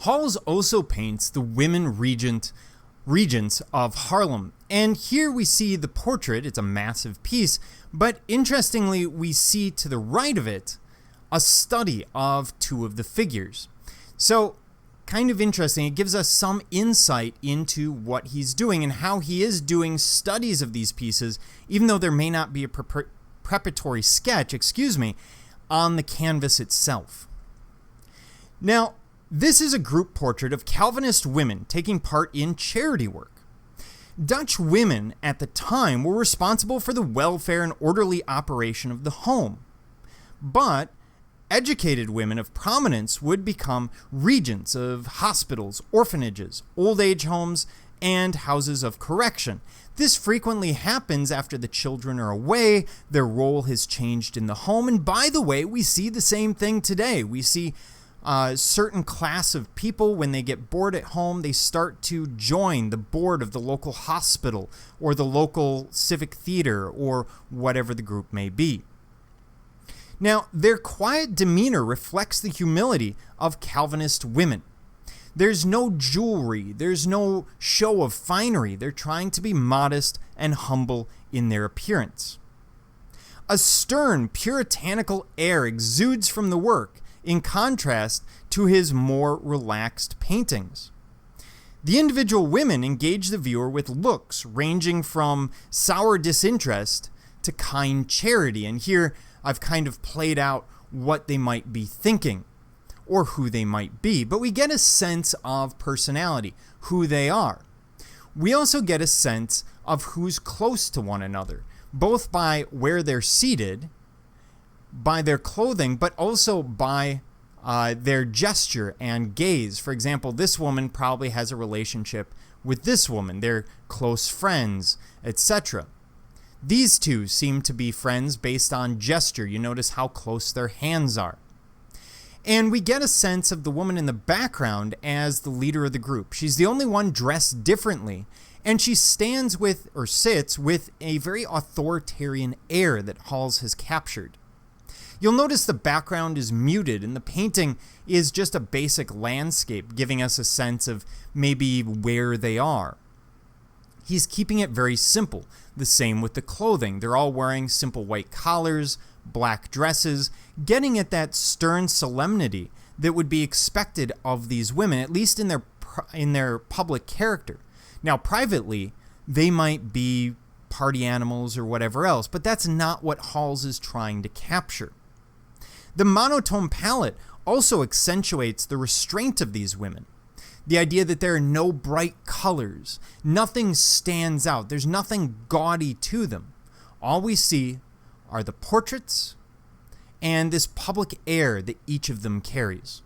Hals also paints the women regents of Haarlem. And here we see the portrait. It's a massive piece, but interestingly, we see to the right of it a study of two of the figures. So kind of interesting. It gives us some insight into what he's doing and how he is doing studies of these pieces, even though there may not be a preparatory sketch, on the canvas itself. Now, this is a group portrait of Calvinist women taking part in charity work. Dutch women at the time were responsible for the welfare and orderly operation of the home. But educated women of prominence would become regents of hospitals, orphanages, old age homes, and houses of correction. This frequently happens after the children are away, their role has changed in the home, and by the way, we see the same thing today. We see a certain class of people, when they get bored at home, they start to join the board of the local hospital or the local civic theater or whatever the group may be. Now, their quiet demeanor reflects the humility of Calvinist women. There's no jewelry, there's no show of finery. They're trying to be modest and humble in their appearance. A stern, puritanical air exudes from the work, in contrast to his more relaxed paintings. The individual women engage the viewer with looks ranging from sour disinterest to kind charity, and here I've kind of played out what they might be thinking or who they might be, but we get a sense of personality, who they are. We also get a sense of who's close to one another, both by where they're seated, by their clothing, but also by their gesture and gaze. For example, this woman probably has a relationship with this woman. They're close friends, etc. These two seem to be friends based on gesture. You notice how close their hands are. And we get a sense of the woman in the background as the leader of the group. She's the only one dressed differently, and she stands with, or sits with, a very authoritarian air that Hals has captured. You'll notice the background is muted, and the painting is just a basic landscape, giving us a sense of maybe where they are. He's keeping it very simple. The same with the clothing. They're all wearing simple white collars, black dresses, getting at that stern solemnity that would be expected of these women, at least in their public character. Now, privately, they might be party animals or whatever else, but that's not what Hals is trying to capture. The monotone palette also accentuates the restraint of these women. The idea that there are no bright colors, nothing stands out, there's nothing gaudy to them. All we see are the portraits and this public air that each of them carries.